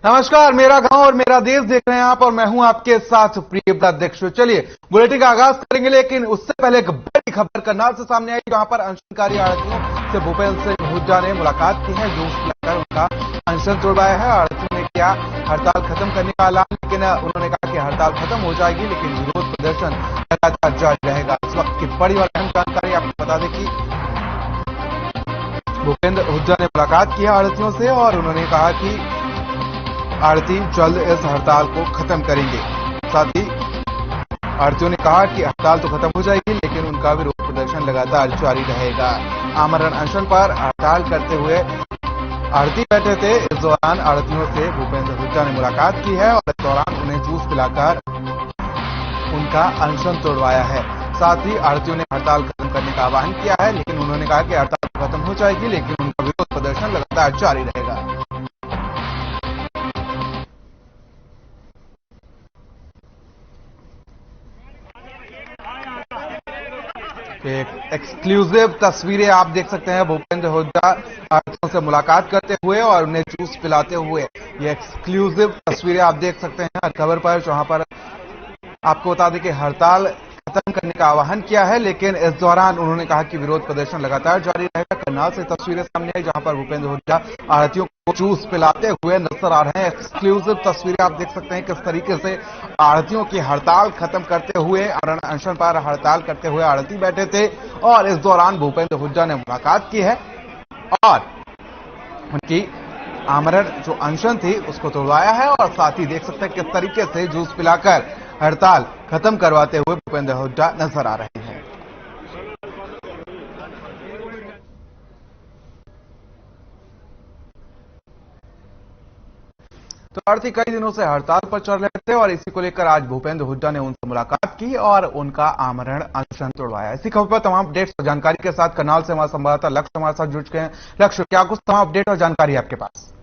नमस्कार, मेरा गांव और मेरा देश देख रहे हैं आप और मैं हूं आपके साथ प्रिय अध्यक्ष। चलिए बुलेटिन का आगाज करेंगे, लेकिन उससे पहले एक बड़ी खबर करनाल से सामने आई, जहां पर अनशनकारी आड़तियों से भूपेंद्र सिंह हुड्डा ने मुलाकात की है, जो लेकर उनका अनशन तोड़वाया है। आड़तियों ने किया हड़ताल खत्म करने का ऐलान, लेकिन उन्होंने कहा कि हड़ताल खत्म हो जाएगी, लेकिन विरोध प्रदर्शन लगातार जारी रहेगा। इस वक्त की बड़ी और अहम जानकारी आपको बता दें कि भूपेंद्र हुड्डा ने मुलाकात की है आड़तियों से और उन्होंने कहा कि आड़ती जल्द इस हड़ताल को खत्म करेंगे। साथ ही आड़तियों ने कहा कि हड़ताल तो खत्म हो जाएगी, लेकिन उनका विरोध प्रदर्शन लगातार जारी रहेगा। आमरण अनशन पर हड़ताल करते हुए आड़ती बैठे थे। इस दौरान आड़तियों से भूपेंद्र हुड्डा ने मुलाकात की है और इस दौरान उन्हें जूस पिलाकर उनका अनशन तोड़वाया है। साथ ही आड़तियों ने हड़ताल खत्म करने का आह्वान किया है, लेकिन उन्होंने कहा कि हड़ताल खत्म हो जाएगी, लेकिन उनका विरोध प्रदर्शन लगातार जारी रहेगा। एक एक्सक्लूसिव तस्वीरें आप देख सकते हैं, भूपेंद्र हुड्डा आड़तियों से मुलाकात करते हुए और उन्हें जूस पिलाते हुए। ये एक्सक्लूसिव तस्वीरें आप देख सकते हैं हर खबर पर, जहां पर आपको बता दें कि हड़ताल खत्म करने का आह्वान किया है, लेकिन इस दौरान उन्होंने कहा कि विरोध प्रदर्शन लगातार जारी रहेगा। करनाल से तस्वीरें सामने आई, जहां पर भूपेंद्र हुड्डा आड़तियों को जूस पिलाते हुए नजर आ रहे हैं। एक्सक्लूसिव तस्वीरें आप देख सकते हैं किस तरीके से आड़तियों की हड़ताल खत्म करते हुए, आमरण अनशन पर हड़ताल करते हुए आड़ती बैठे थे और इस दौरान भूपेंद्र हुड्डा ने मुलाकात की है और उनकी आमरण जो अनशन थी उसको तोड़वाया है। और साथ ही देख सकते हैं किस तरीके से जूस पिलाकर हड़ताल खत्म करवाते हुए भूपेंद्र हुड्डा नजर आ रहे हैं। तो आड़ती कई दिनों से हड़ताल पर चल रहे थे और इसी को लेकर आज भूपेंद्र हुड्डा ने उनसे मुलाकात की और उनका आमरण अनशन तोड़वाया। इसी खबर पर तमाम अपडेट्स और जानकारी के साथ करनाल से हमारे संवाददाता लक्ष्य हमारे साथ जुड़ चुके हैं। लक्ष्य, क्या कुछ तमाम अपडेट और जानकारी आपके पास?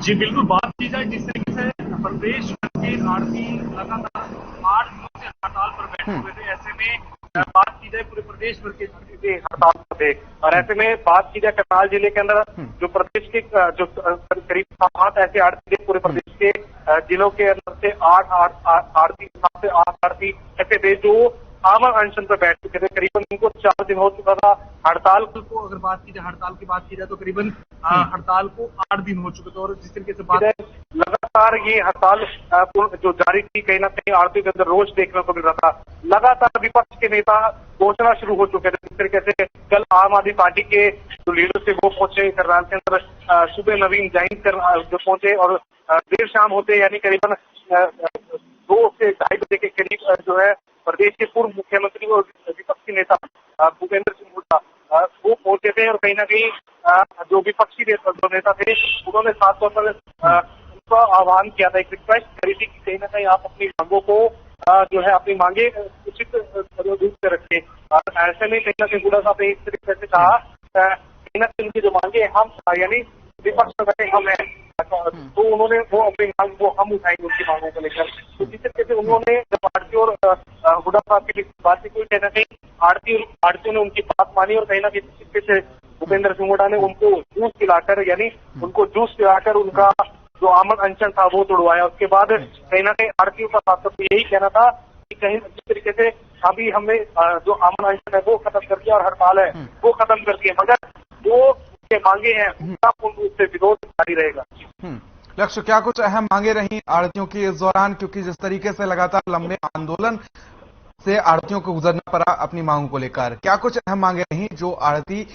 जी बिल्कुल, बात की जाए जिस तरीके से प्रदेश के आड़ती लगातार 8 दिनों से हड़ताल पर बैठे हुए थे, ऐसे में बात की जाए पूरे प्रदेश भर के हड़ताल पर थे और ऐसे में बात की जाए करनाल जिले के अंदर जो प्रदेश के जो करीब 7 ऐसे आड़ती थे पूरे प्रदेश के जिलों के अंदर से 8 आड़ती 7 से 8 आड़ती ऐसे थे जो आमरण अनशन पर बैठ चुके थे। करीबन इनको 4 दिन हो चुका था हड़ताल को। अगर बात की जाए हड़ताल की बात की जाए तो करीबन हड़ताल को 8 दिन हो चुके थे और जिस तरीके से बात लगातार ये हड़ताल जो जारी थी, कहीं ना कहीं आड़ती के अंदर रोष देखने को मिल रहा था। लगातार विपक्ष के नेता पहुंचना शुरू हो चुके थे। जिस तरीके से कल आम आदमी पार्टी के जो लीडर थे वो पहुंचे करनाल के अंदर, सुबह नवीन जैन जो पहुंचे और देर शाम होते यानी करीबन 2 से 2:30 बजे के करीब जो है प्रदेश के पूर्व मुख्यमंत्री और विपक्षी नेता भूपेंद्र सिंह हुड्डा वो पहुंचे थे और कहीं ना कहीं जो विपक्षी जो नेता थे उन्होंने साफ तौर पर उनका आह्वान किया था, एक रिक्वेस्ट करी थी कि कहीं ना कहीं आप अपनी मांगों को जो है अपनी मांगे उचित रूप से रखें। और ऐसे में कहीं ना कहीं हुड्डा साहब ने इस तरीके से कहा कहीं ना कहीं उनकी जो मांगे हम यानी विपक्ष में हम है, तो उन्होंने वो अपनी मांग वो हम उठाएंगे उनकी मांगों को लेकर। तो जिस तरीके से उन्होंने जब आड़ती और हुड्डा साहब की बात की, कोई कहीं ना कहीं आड़तियों ने उनकी बात मानी और कहीं ना कहीं जिस तरीके से भूपेंद्र सिंह हुड्डा ने उनको जूस पिलाकर यानी उनको जूस पिलाकर उनका जो आमरण अनशन था वो तोड़वाया। उसके बाद कहीं ना कहीं आड़तियों का साथ तो यही कहना था कि कहीं जिस तरीके से अभी हमने जो आमरण अनशन है वो खत्म कर दिया और हड़ताल है वो खत्म कर दिया, मगर जो मांगे हैं उनका पूर्ण रूप से विरोध जारी रहेगा। लक्ष्य, क्या कुछ अहम मांगे रही आड़तियों की इस दौरान, क्योंकि जिस तरीके से लगातार लंबे आंदोलन से आड़तियों को गुजरना पड़ा अपनी मांगों को लेकर, क्या कुछ अहम मांगे रही जो आड़ती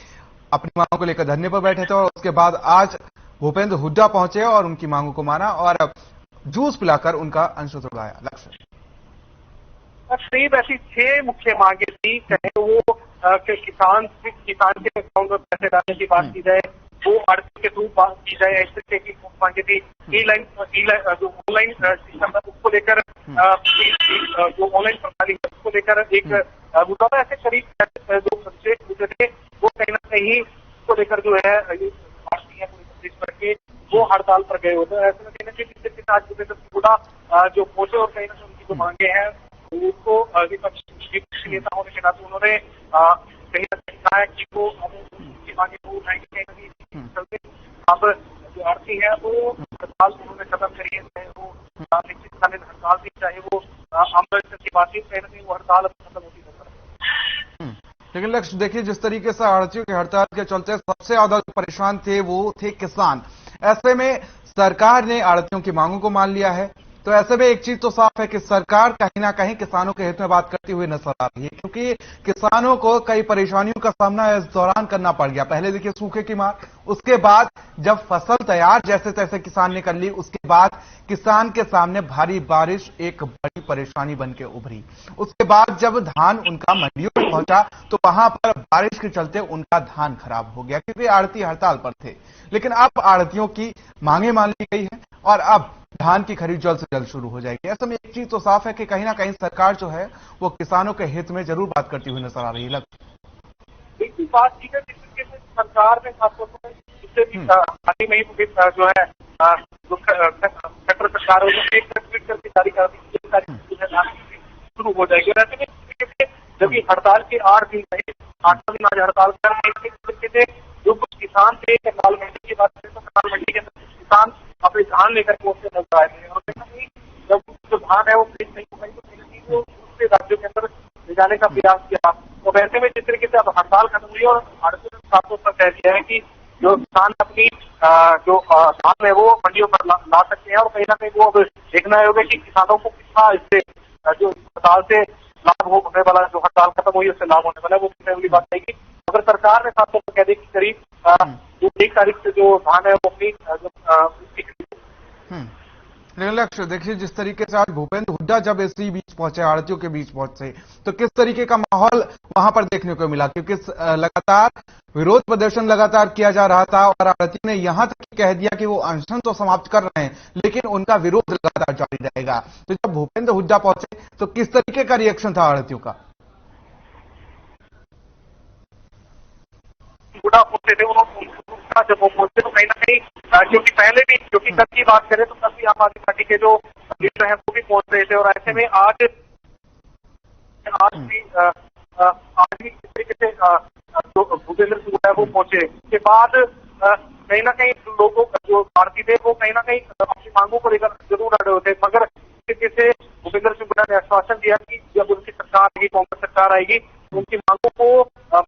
अपनी मांगों को लेकर धरने पर बैठे थे और उसके बाद आज भूपेंद्र हुड्डा पहुंचे और उनकी मांगों को माना और जूस पिलाकर उनका अनशन तोड़वाया? लक्ष्य, करीब ऐसी 6 मुख्य मांगे थी, चाहे वो किसान के अकाउंट में पैसे डालने की बात की जाए, वो आड़ती के थ्रू बात की जाए, इस तरीके की मांगे थी। जो ऑनलाइन सिस्टम है उसको लेकर जो ऑनलाइन प्रणाली है उसको लेकर एक मुद्दा था। ऐसे करीब जो सब्जेक्ट मुद्दे थे वो कहीं ना कहीं उसको लेकर जो है आड़ती है पूरे प्रदेश भर के वो हड़ताल पर गए होते हैं। ऐसे में कहीं ना कहीं आज भूपेंद्र सिंह हुड्डा जो पहुंचे और कहीं ना कहीं उनकी जो मांगे हैं उसको विपक्षी नेता होने के नाते उन्होंने कहीं ना कहीं कहा है कि वो उनकी मांगे वो उठाएंगे। कहीं ना कहीं अब जो आड़ती है वो हड़ताल उन्होंने खत्म करी है, चाहे वो निश्चितकालीन हड़ताल थी, चाहे वो आमदोलन की बात थी, कहीं ना कहीं वो हड़ताल अब खत्म होती नजर आ रही है। लेकिन लक्ष्य देखिए, जिस तरीके से आड़तियों की हड़ताल के चलते सबसे ज्यादा जो परेशान थे वो थे किसान। ऐसे में सरकार ने आड़तियों की मांगों को मान लिया है। तो ऐसे में एक चीज तो साफ है कि सरकार कहीं ना कहीं किसानों के हित में बात करती हुई नजर आ रही है, क्योंकि किसानों को कई परेशानियों का सामना इस दौरान करना पड़ गया। पहले देखिए सूखे की मार, उसके बाद जब फसल तैयार जैसे तैसे किसान ने कर ली, उसके बाद किसान के सामने भारी बारिश एक बड़ी परेशानी बन के उभरी। उसके बाद जब धान उनका मंडियों में पहुंचा तो वहां पर बारिश के चलते उनका धान खराब हो गया, क्योंकि आड़ती हड़ताल पर थे। लेकिन अब आड़तियों की मांगे मान ली गई है और अब धान की खरीद जल्द से जल्द शुरू हो जाएगी। ऐसे में एक चीज तो साफ है कि कहीं ना कहीं सरकार जो है वो किसानों के हित में जरूर बात करती हुई नजर आ रही है। बिल्कुल बात की है, जिस तरीके से सरकार ने खासतौर पर इससे भी हाल ही में ही जो है सेंट्रल सरकार एक ट्वीट करके जारी कर दी, शुरू हो जाएगी। और ऐसे में इस तरीके से जब ये हड़ताल के 8 दिन रहे, 8वां दिन आज हड़ताल कर रहे हैं, इस तरीके से जो कुछ किसान थे कनाल मंडी की बात करें तो कनाल मंडी के अंदर किसान अपने धान लेकर पहुंचते नजर आए थे। और कहीं ना कहीं जब जो धान है वो खरीद नहीं हो पाई तो कहीं ना कहीं वो दूसरे राज्यों के अंदर ले जाने का प्रयास किया। तो वैसे में जिस तरीके से अब हड़ताल खत्म हुई और आड़तियों ने साफ तौर पर कह दिया है कि जो किसान अपनी जो धान है वो मंडियों पर ला सकते हैं। और कहीं ना कहीं वो अब देखना होगा कि किसानों को कितना इससे जो हड़ताल से लाभ होने वाला, जो हड़ताल खत्म हुई उससे लाभ होने वाला है, वो कितने वाली बात रहेगी। अगर सरकार ने खासतौर पर कह दी कि करीब जो 1 तारीख से जो धान है वो अपनी लेकिन लक्ष्य देखिए, जिस तरीके से आज भूपेंद्र हुड्डा जब इसी बीच पहुंचे, आड़तियों के बीच पहुंचे, तो किस तरीके का माहौल वहां पर देखने को मिला, क्योंकि लगातार विरोध प्रदर्शन लगातार किया जा रहा था और आड़ती ने यहां तक कह दिया कि वो अनशन तो समाप्त कर रहे हैं लेकिन उनका विरोध लगातार जारी रहेगा। तो जब भूपेंद्र हुड्डा पहुंचे तो किस तरीके का रिएक्शन था आड़तियों का? हुड्डा पहुंचे थे, उन्होंने जब वो पहुंचे तो कहीं ना कहीं क्योंकि पहले भी, क्योंकि कल की बात करें तो कल भी आम आदमी पार्टी के जो लीडर हैं वो भी पहुंच रहे थे। और ऐसे में आज भी इस तरीके से जो भूपेंद्र सिंह है वो पहुंचे। उसके बाद कहीं ना कहीं लोगों जो भारतीय थे वो कहीं ना कहीं अपनी मांगों को लेकर जरूर अड़े हुए थे, मगर इस तरीके से भूपेंद्र सिंह ने आश्वासन दिया कि जब उनकी सरकार आएगी, कांग्रेस सरकार आएगी, तो उनकी मांगों को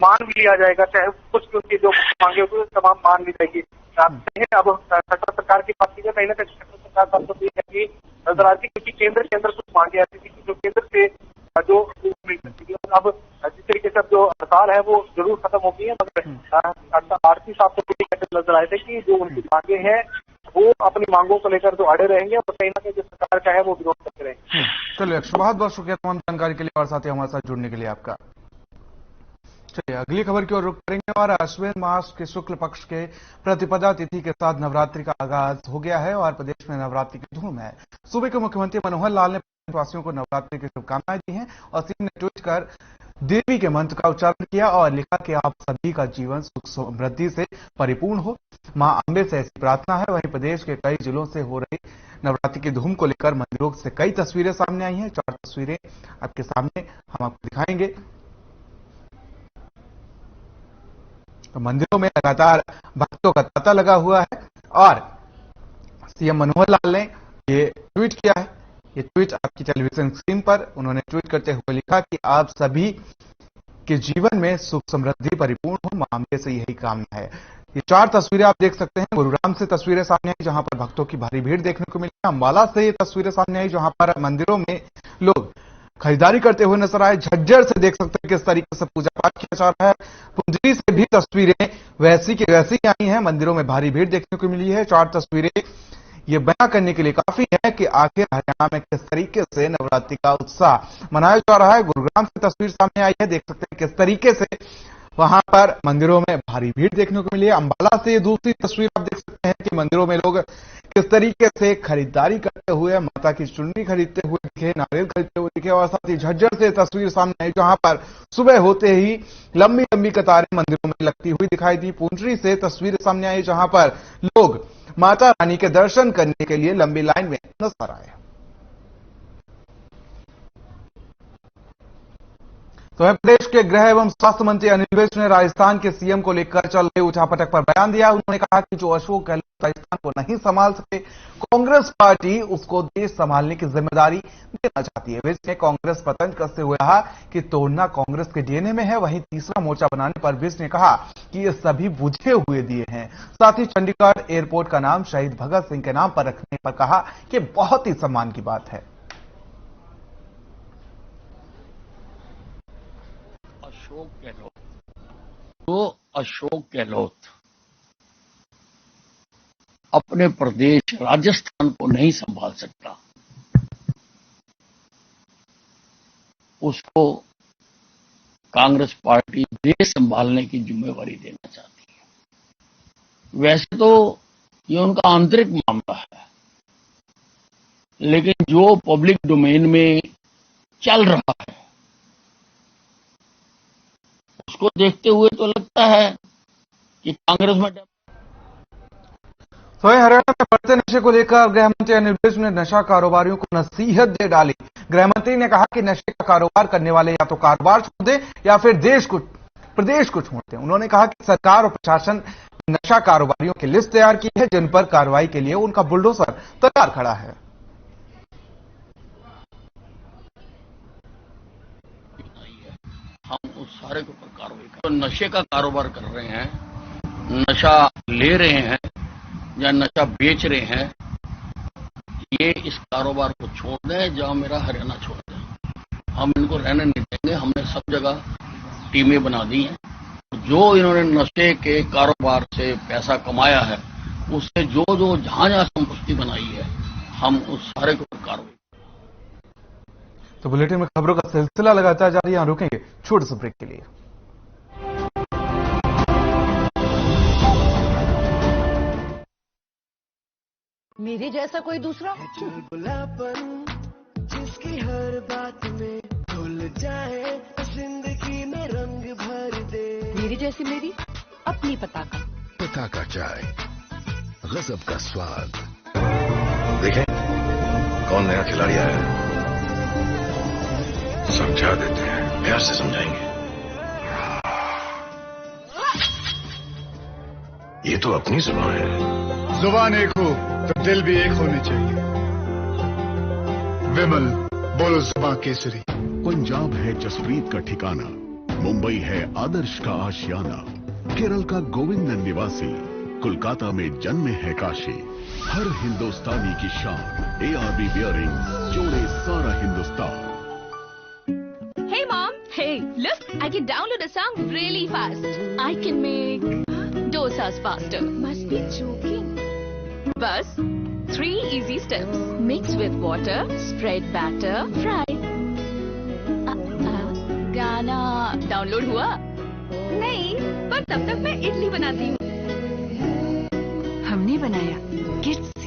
मान भी लिया जाएगा, चाहे कुछ भी उनकी जो मांगे होगी तमाम मान ली जाएगी। अब सेंट्रल सरकार की बात की जाए, कहीं ना कहीं सेंट्रल सरकार का तो ये है कि नजर आती, क्योंकि केंद्र के अंदर कुछ मांगे ऐसी थी जो केंद्र से जो मिल सकती थी। अब जिस तरीके से अब जो हड़ताल है वो जरूर खत्म हो गई है, मगर आरती साहब तो नजर आए थे कि जो उनकी मांगे हैं वो अपनी मांगों को लेकर जो अड़े रहेंगे और कहीं ना कहीं जो सरकार का है वो विरोध करते रहेंगे। चलिए, बहुत बहुत शुक्रिया तमाम जानकारी के लिए और साथ ही हमारे साथ जुड़ने के लिए आपका। चलिए अगली खबर की ओर रुख करेंगे और अश्विन मास के शुक्ल पक्ष के प्रतिपदा तिथि के साथ नवरात्रि का आगाज हो गया है और प्रदेश में नवरात्रि की धूम है। सूबे के मुख्यमंत्री मनोहर लाल ने प्रदेशवासियों को नवरात्रि की शुभकामनाएं दी हैं और सीएम ने ट्वीट कर देवी के मंत्र का उच्चारण किया और लिखा कि आप सभी का जीवन सुख समृद्धि से परिपूर्ण हो। मां अंबे से ऐसी प्रार्थना है। वहीं प्रदेश के कई जिलों से हो रही नवरात्रि की धूम को लेकर मंदिरों से कई तस्वीरें सामने आई हैं। 4 तस्वीरें आपके सामने हम आपको दिखाएंगे। तो मंदिरों में लगातार भक्तों का तांता लगा हुआ है और सीएम मनोहर लाल ने ये ट्वीट किया है। ये ट्वीट आपकी टेलीविजन स्क्रीन पर उन्होंने ट्वीट करते हुए लिखा कि आप सभी के जीवन में सुख समृद्धि परिपूर्ण हो, मां अंबे से यही कामना है। ये 4 तस्वीरें आप देख सकते हैं। गुरुग्राम से तस्वीरें सामने आई जहां पर भक्तों की भारी भीड़ देखने को मिली। अंबाला से ये तस्वीरें सामने आई जहां पर मंदिरों में लोग खरीदारी करते हुए नजर आए। झज्जर से देख सकते हैं किस तरीके से पूजा पाठ किया जा रहा है। पुंजरी से भी तस्वीरें वैसी की वैसी आई हैं। मंदिरों में भारी भीड़ देखने को मिली है। 4 तस्वीरें ये बयां करने के लिए काफी है कि आखिर हरियाणा में किस तरीके से नवरात्रि का उत्साह मनाया जा रहा है। गुरुग्राम से तस्वीर सामने आई है, देख सकते हैं किस तरीके से वहां पर मंदिरों में भारी भीड़ देखने को मिली है। अंबाला से ये दूसरी तस्वीर आप देख सकते हैं कि मंदिरों में लोग किस तरीके से खरीदारी करते हुए, माता की चुनरी खरीदते हुए दिखे, नारियल खरीदते हुए दिखे। और साथ ही झज्जर से तस्वीर सामने आई जहां पर सुबह होते ही लंबी लंबी कतारें मंदिरों में लगती हुई दिखाई दी। पुंजरी से तस्वीर सामने आई जहां पर लोग माता रानी के दर्शन करने के लिए लंबी लाइन में नजर आए। तो वहीं प्रदेश के गृह एवं स्वास्थ्य मंत्री अनिल विज ने राजस्थान के सीएम को लेकर चल रही उठापटक पर बयान दिया। उन्होंने कहा कि जो अशोक गहलोत राजस्थान को नहीं संभाल सके, कांग्रेस पार्टी उसको देश संभालने की जिम्मेदारी देना चाहती है। विज ने कांग्रेस पर तंज कसते हुए कहा कि तोड़ना कांग्रेस के डीएनए में है। वहीं तीसरा मोर्चा बनाने पर विज ने कहा कि ये सभी बुझे हुए दिए हैं। साथ ही चंडीगढ़ एयरपोर्ट का नाम शहीद भगत सिंह के नाम पर रखने पर कहा कि बहुत ही सम्मान की बात है। अशोक गहलोत अपने प्रदेश राजस्थान को नहीं संभाल सकता, उसको कांग्रेस पार्टी देश संभालने की जिम्मेवारी देना चाहती है। वैसे तो ये उनका आंतरिक मामला है, लेकिन जो पब्लिक डोमेन में चल रहा है उसको देखते हुए तो लगता है कि कांग्रेस में तो हरियाणा में बढ़ते नशे को लेकर गृह मंत्री अनिल विज ने नशा कारोबारियों को नसीहत दे डाली। गृह मंत्री ने कहा कि नशे का कारोबार करने वाले या तो कारोबार छोड़ दें या फिर प्रदेश को छोड़ दें। उन्होंने कहा कि सरकार और प्रशासन नशा कारोबारियों की लिस्ट तैयार की है, जिन पर कार्रवाई के लिए उनका बुलडोजर तैयार खड़ा है। हम उस सारे के ऊपर कार्रवाई कर, तो नशे का कारोबार कर रहे हैं, नशा ले रहे हैं या नशा बेच रहे हैं, ये इस कारोबार को छोड़ दें, जहां मेरा हरियाणा छोड़ दें। हम इनको रहने नहीं देंगे। हमने सब जगह टीमें बना दी हैं। जो इन्होंने नशे के कारोबार से पैसा कमाया है, उससे जो जहां संपत्ति बनाई है, हम उस सारे के ऊपर कार्रवाई। तो बुलेटिन में खबरों का सिलसिला लगातार जारी, यहां रुकेंगे छोटे से ब्रेक के लिए। मेरे जैसा कोई दूसरा जिसकी हर बात में भूल जाए, जिंदगी में रंग भर दे। मेरी जैसी मेरी अपनी पता का चाय, गजब का स्वाद। देखें कौन नया खिलाड़ी आया है, समझा देते हैं, प्यार से समझाएंगे। ये तो अपनी जुबान है। जुबान एक हो तो दिल भी एक होने चाहिए। विमल बोलो जुबान केसरी। पंजाब है जसप्रीत का ठिकाना, मुंबई है आदर्श का आशियाना, केरल का गोविंदन निवासी, कोलकाता में जन्मे है काशी। हर हिंदुस्तानी की शान, ARB बियरिंग्स जोड़े सारा Hindustan. Hey mom, hey, look, I can download a song really fast. I can make dosas faster. Must be joking. Bus, 3 easy steps. Mix with water, spread batter, fry. गाना डाउनलोड हुआ? नहीं, पर तब तक मैं इडली बनाती हूँ। हमने बनाया किड्स से।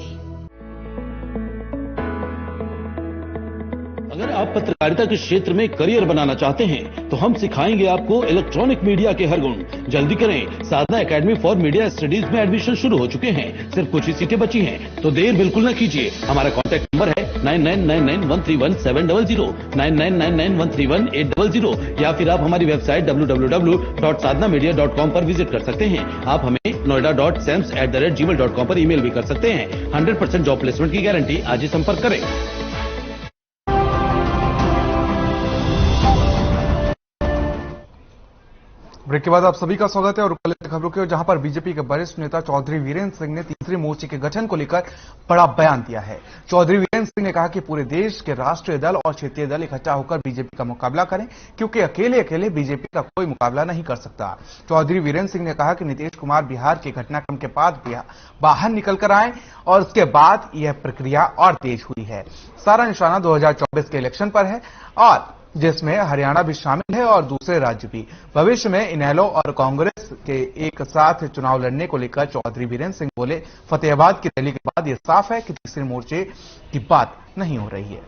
अगर आप पत्रकारिता के क्षेत्र में करियर बनाना चाहते हैं तो हम सिखाएंगे आपको इलेक्ट्रॉनिक मीडिया के हर गुण। जल्दी करें, साधना एकेडमी फॉर मीडिया स्टडीज में एडमिशन शुरू हो चुके हैं। सिर्फ कुछ ही सीटें बची हैं, तो देर बिल्कुल न कीजिए। हमारा कॉन्टैक्ट नंबर है 9999131700, 9999131800, या फिर आप हमारी वेबसाइट www.sadhnamedia.com पर विजिट कर सकते हैं। आप हमें noida.sems@gmail.com पर ईमेल भी कर सकते हैं। 100% जॉब प्लेसमेंट की गारंटी। आज ही संपर्क करें। ब्रेक के बाद आप सभी का स्वागत है और पहले खबरों की ओर, जहां पर बीजेपी के वरिष्ठ नेता चौधरी वीरेंद्र सिंह ने तीसरे मोर्चे के गठन को लेकर बड़ा बयान दिया है। चौधरी वीरेंद्र सिंह ने कहा कि पूरे देश के राष्ट्रीय दल और क्षेत्रीय दल इकट्ठा होकर बीजेपी का मुकाबला करें, क्योंकि अकेले बीजेपी का कोई मुकाबला नहीं कर सकता। चौधरी वीरेंद्र सिंह ने कहा कि नीतीश कुमार बिहार के घटनाक्रम के बाद बाहर निकलकर आए और उसके बाद यह प्रक्रिया और तेज हुई है। सारा निशाना 2024 के इलेक्शन पर है, और जिसमें हरियाणा भी शामिल है और दूसरे राज्य भी। भविष्य में इनेलो और कांग्रेस के एक साथ चुनाव लड़ने को लेकर चौधरी वीरेंद्र सिंह बोले। फतेहाबाद की रैली के बाद यह साफ है कि तीसरे मोर्चे की बात नहीं हो रही है।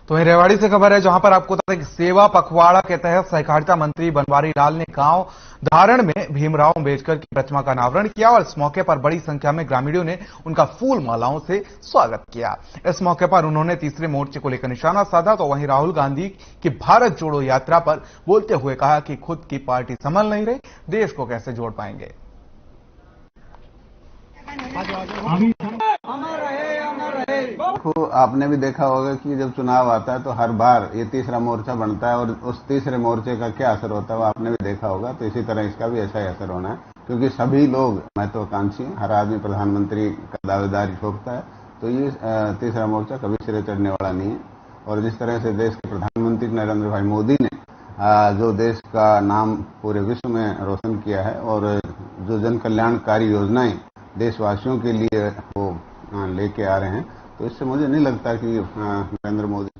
तो वहीं रेवाड़ी से खबर है, जहां पर आपको बता दें कि सेवा पखवाड़ा के तहत सहकारिता मंत्री बनवारी लाल ने गांव धारण में भीमराव अंबेडकर की प्रतिमा का अनावरण किया और इस मौके पर बड़ी संख्या में ग्रामीणों ने उनका फूल मालाओं से स्वागत किया। इस मौके पर उन्होंने तीसरे मोर्चे को लेकर निशाना साधा, तो वहीं राहुल गांधी की भारत जोड़ो यात्रा पर बोलते हुए कहा कि खुद की पार्टी संभल नहीं रही, देश को कैसे जोड़ पाएंगे। आपने भी देखा होगा कि जब चुनाव आता है तो हर बार ये तीसरा मोर्चा बनता है और उस तीसरे मोर्चे का क्या असर होता है वो आपने भी देखा होगा। तो इसी तरह इसका भी ऐसा ही असर होना है, क्योंकि सभी लोग महत्वाकांक्षी हैं, हर आदमी प्रधानमंत्री का दावेदारी ठोकता है। तो ये तीसरा मोर्चा कभी सिरे चढ़ने वाला नहीं है। और जिस तरह से देश के प्रधानमंत्री नरेंद्र भाई मोदी ने जो देश का नाम पूरे विश्व में रोशन किया है और जो जन कल्याणकारी योजनाएं देशवासियों के लिए वो लेके आ रहे हैं, तो इससे मुझे नहीं लगता कि नरेंद्र मोदी।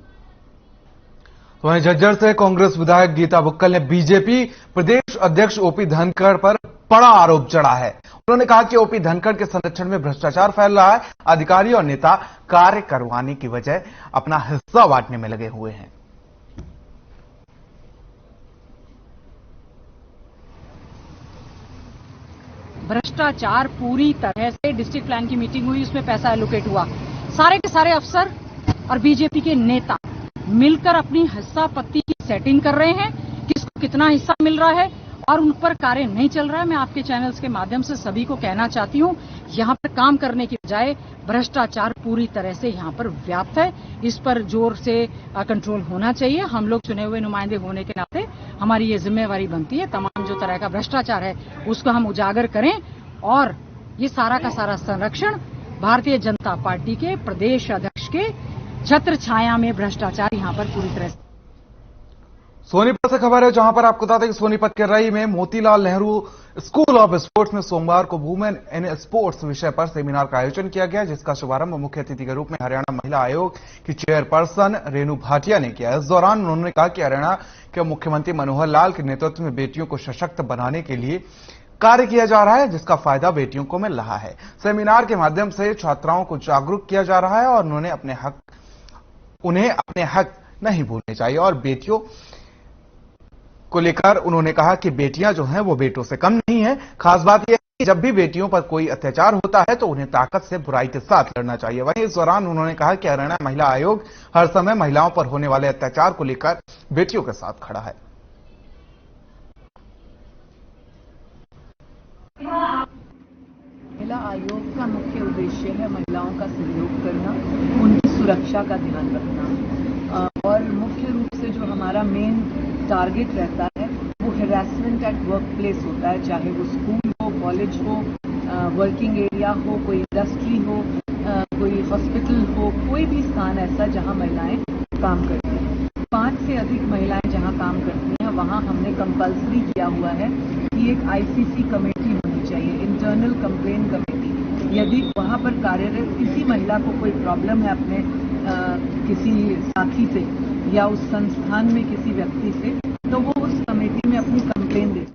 तो वहीं झज्जर से कांग्रेस विधायक गीता बुक्कल ने बीजेपी प्रदेश अध्यक्ष ओपी धनखड़ पर बड़ा आरोप चढ़ा है। उन्होंने कहा कि ओपी धनखड़ के संरक्षण में भ्रष्टाचार फैल रहा है, अधिकारी और नेता कार्य करवाने की बजाय अपना हिस्सा बांटने में लगे हुए हैं। भ्रष्टाचार पूरी तरह से, डिस्ट्रिक्ट प्लान की मीटिंग हुई, उसमें पैसा एलोकेट हुआ, सारे के सारे अफसर और बीजेपी के नेता मिलकर अपनी हिस्सा पत्ती की सेटिंग कर रहे हैं, किसको कितना हिस्सा मिल रहा है और उन पर कार्य नहीं चल रहा है। मैं आपके चैनल्स के माध्यम से सभी को कहना चाहती हूं, यहां पर काम करने की बजाय भ्रष्टाचार पूरी तरह से यहां पर व्याप्त है। इस पर जोर से कंट्रोल होना चाहिए। हम लोग चुने हुए नुमाइंदे होने के नाते हमारी ये जिम्मेवारी बनती है, तमाम जो तरह का भ्रष्टाचार है उसको हम उजागर करें और ये सारा का सारा संरक्षण भारतीय जनता पार्टी के प्रदेश अध्यक्ष के छत्र छाया में भ्रष्टाचार यहां पर पूरी तरह से। सोनीपत से खबर है, जहां पर आपको बता दें कि सोनीपत के रई में Motilal Nehru school of sports में सोमवार को वुमेन इन स्पोर्ट्स विषय पर सेमिनार का आयोजन किया गया, जिसका शुभारंभ मुख्य अतिथि के रूप में हरियाणा महिला आयोग की चेयरपर्सन रेणु भाटिया ने किया। इस दौरान उन्होंने कहा कि हरियाणा के मुख्यमंत्री मनोहर लाल के नेतृत्व में बेटियों को सशक्त बनाने के लिए कार्य किया जा रहा है, जिसका फायदा बेटियों को मिल रहा है। सेमिनार के माध्यम से छात्राओं को जागरूक किया जा रहा है और उन्हें अपने हक नहीं भूलने चाहिए और बेटियों को लेकर उन्होंने कहा कि बेटियां जो हैं वो बेटों से कम नहीं है। खास बात यह है कि जब भी बेटियों पर कोई अत्याचार होता है तो उन्हें ताकत से बुराई के साथ लड़ना चाहिए। वहीं इस दौरान उन्होंने कहा कि हरियाणा महिला आयोग हर समय महिलाओं पर होने वाले अत्याचार को लेकर बेटियों के साथ खड़ा है। महिला आयोग का मुख्य उद्देश्य है महिलाओं का सहयोग करना, उनकी सुरक्षा का ध्यान रखना और मुख्य रूप से जो हमारा मेन टारगेट रहता है वो हैरेसमेंट एट वर्क प्लेस होता है, चाहे वो स्कूल हो, कॉलेज हो, वर्किंग एरिया हो, कोई इंडस्ट्री हो, कोई हॉस्पिटल हो, कोई भी स्थान ऐसा जहां महिलाएं काम करती हैं। 5 से अधिक महिलाएं जहां काम करती हैं वहां हमने कंपल्सरी किया हुआ है कि एक आईसीसी कमेटी होनी चाहिए, इंटरनल कंप्लेन कमेटी। यदि वहां पर कार्यरत किसी महिला को कोई प्रॉब्लम है अपने किसी साथी से या उस संस्थान में किसी व्यक्ति से, तो वो उस कमेटी में अपनी कंप्लेन दे।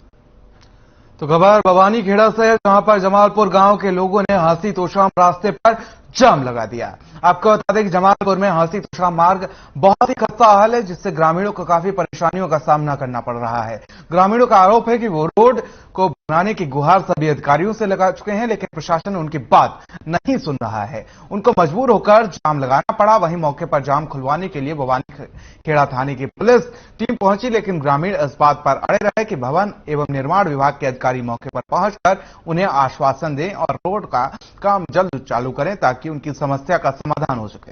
तो खबर भवानी खेड़ा से है, जहां पर जमालपुर गांव के लोगों ने हांसी तोशाम रास्ते पर जाम लगा दिया। आपको बता दें कि जमालपुर में हांसी तोशाम मार्ग बहुत ही खस्ता हाल है, जिससे ग्रामीणों को काफी परेशानियों का सामना करना पड़ रहा है। ग्रामीणों का आरोप है कि वो रोड को बनाने की गुहार सभी अधिकारियों से लगा चुके हैं, लेकिन प्रशासन उनकी बात नहीं सुन रहा है। उनको मजबूर होकर जाम लगाना पड़ा। वहीं मौके पर जाम खुलवाने के लिए भवानी खेड़ा थाने की पुलिस टीम पहुंची, लेकिन ग्रामीण इस बात पर अड़े रहे कि भवन एवं निर्माण विभाग के अधिकारी मौके पर पहुंचकर उन्हें आश्वासन दें और रोड का काम जल्द चालू करें ताकि उनकी समस्या का समाधान हो सके।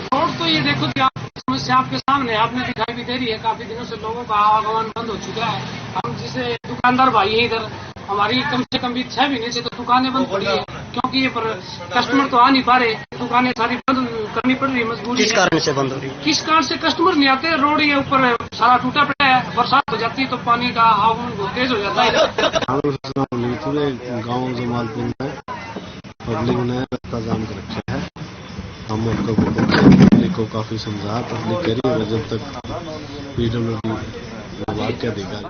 रोड तो ये देखो कि समस्या आपके सामने आपने दिखाई भी दे रही है। काफी दिनों से लोगों का आवागमन बंद हो चुका है। हम जिसे दुकानदार भाई है इधर, हमारी कम से कम भी 6 महीने से तो दुकानें बंद पड़ी है, क्योंकि ये पर कस्टमर तो आ नहीं पा रहे। दुकानें सारी बंद करनी पड़ रही है, मजबूरी। किस कारण से बंद हो रही है? किस कारण से? कस्टमर नहीं आते। रोड ये ऊपर सारा टूटा पड़ा है, बरसात हो जाती है तो पानी का आवागमन बहुत तेज हो जाता है। पूरे गाँव जमालपुर में पब्लिक ने रास्ता जाम कर रखा है। हम पब्लिक को काफी समझा, पब्लिक करी, जब तक पीडब्ल्यूडी विभाग के अधिकारी।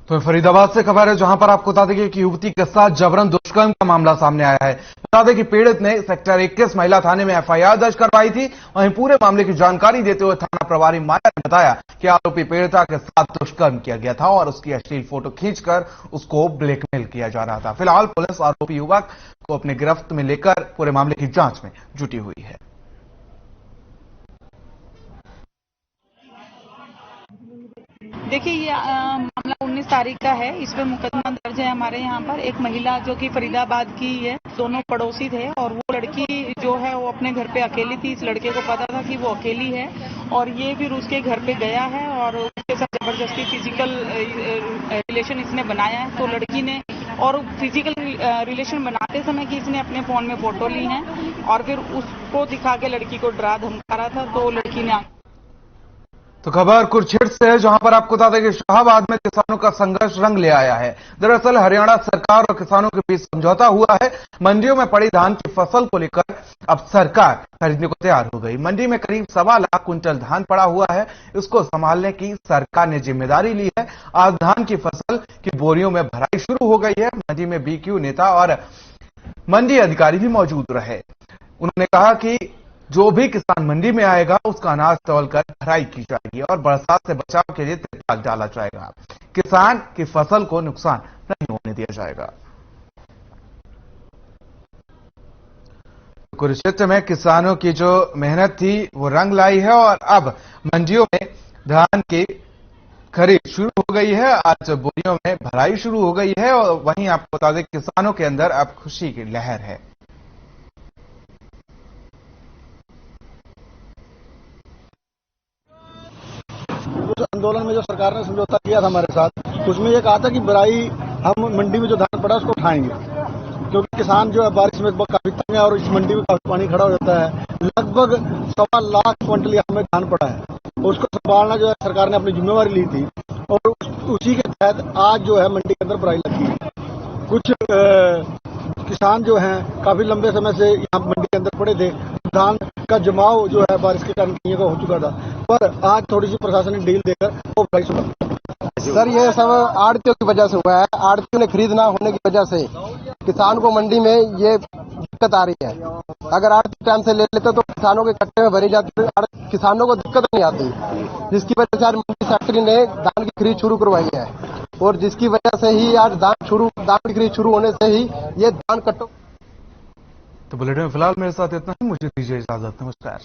तो फरीदाबाद से खबर है, जहां पर आपको बता दें कि एक युवती के साथ जबरन दुष्कर्म का मामला सामने आया है। बता दें कि पीड़ित ने सेक्टर 21 महिला थाने में एफआईआर दर्ज करवाई थी। वहीं पूरे मामले की जानकारी देते हुए थाना प्रभारी माया ने बताया कि आरोपी पीड़िता के साथ दुष्कर्म किया गया था और उसकी अश्लील फोटो खींचकर उसको ब्लैकमेल किया जा रहा था। फिलहाल पुलिस आरोपी युवक को अपने गिरफ्त में लेकर पूरे मामले की जांच में जुटी हुई है। देखिए, ये मामला 19 तारीख का है। इस पर मुकदमा दर्ज है हमारे यहाँ पर। एक महिला जो कि फरीदाबाद की है, दोनों पड़ोसी थे और वो लड़की जो है वो अपने घर पे अकेली थी। इस लड़के को पता था कि वो अकेली है और ये फिर उसके घर पे गया है और उसके साथ जबरदस्ती फिजिकल रिलेशन इसने बनाया है। तो लड़की ने और फिजिकल रिलेशन बनाते समय कि इसने अपने फोन में फोटो ली है और फिर उसको दिखा के लड़की को डरा धमका रहा था। तो लड़की ने तो खबर कुरुक्षेत्र से है, जहां पर आपको बता दें कि शाहबाद में किसानों का संघर्ष रंग ले आया है। दरअसल हरियाणा सरकार और किसानों के बीच समझौता हुआ है। मंडियों में पड़ी धान की फसल को लेकर अब सरकार खरीदने को तैयार हो गई। मंडी में करीब 1.25 लाख कुंटल धान पड़ा हुआ है। इसको संभालने की सरकार ने जिम्मेदारी ली है। आज धान की फसल की बोरियों में भराई शुरू हो गई है। मंडी में बीक्यू नेता और मंडी अधिकारी भी मौजूद रहे। उन्होंने कहा कि जो भी किसान मंडी में आएगा उसका अनाज तौलकर भराई की जाएगी और बरसात से बचाव के लिए तिरपाल डाला जाएगा। किसान की फसल को नुकसान नहीं होने दिया जाएगा। कुरुक्षेत्र में किसानों की जो मेहनत थी वो रंग लाई है और अब मंडियों में धान की खरीद शुरू हो गई है। आज बोरियों में भराई शुरू हो गई है और वहीं आपको बता दें किसानों के अंदर अब खुशी की लहर है। आंदोलन में जो सरकार ने समझौता किया था हमारे साथ, उसमें ये कहा था कि भराई हम मंडी में जो धान पड़ा उसको उठाएंगे, क्योंकि किसान जो है बारिश में काफी तंग है और इस मंडी में काफी पानी खड़ा हो जाता है। लगभग 1.25 लाख क्विंटल यहाँ में धान पड़ा है, उसको संभालना जो है सरकार ने अपनी जिम्मेवारी ली थी और उसी के तहत आज जो है मंडी के अंदर भराई लगी है। कुछ किसान जो हैं काफी लंबे समय से यहाँ मंडी के अंदर पड़े थे। धान का जमाव जो है बारिश के कारण कहीं का हो चुका था, पर आज थोड़ी सी प्रशासन ने डील देकर वो भराई शुरू। सर, ये सब आड़तियों की वजह से हुआ है। आड़तियों ने खरीद ना होने की वजह से किसान को मंडी में ये दिक्कत आ रही है। अगर आड़ती टाइम से ले लेते तो किसानों के कट्टे में भरी जाती, किसानों को दिक्कत नहीं आती, जिसकी वजह से आज मंडी सेक्रेटरी ने धान की खरीद शुरू करवाई है और जिसकी वजह से ही आज धान की खरीद शुरू होने से ही ये धान कट्टों। तो बुलेटिन में फिलहाल मेरे साथ इतना ही। मुझे दीजिए इजाजत। नमस्कार।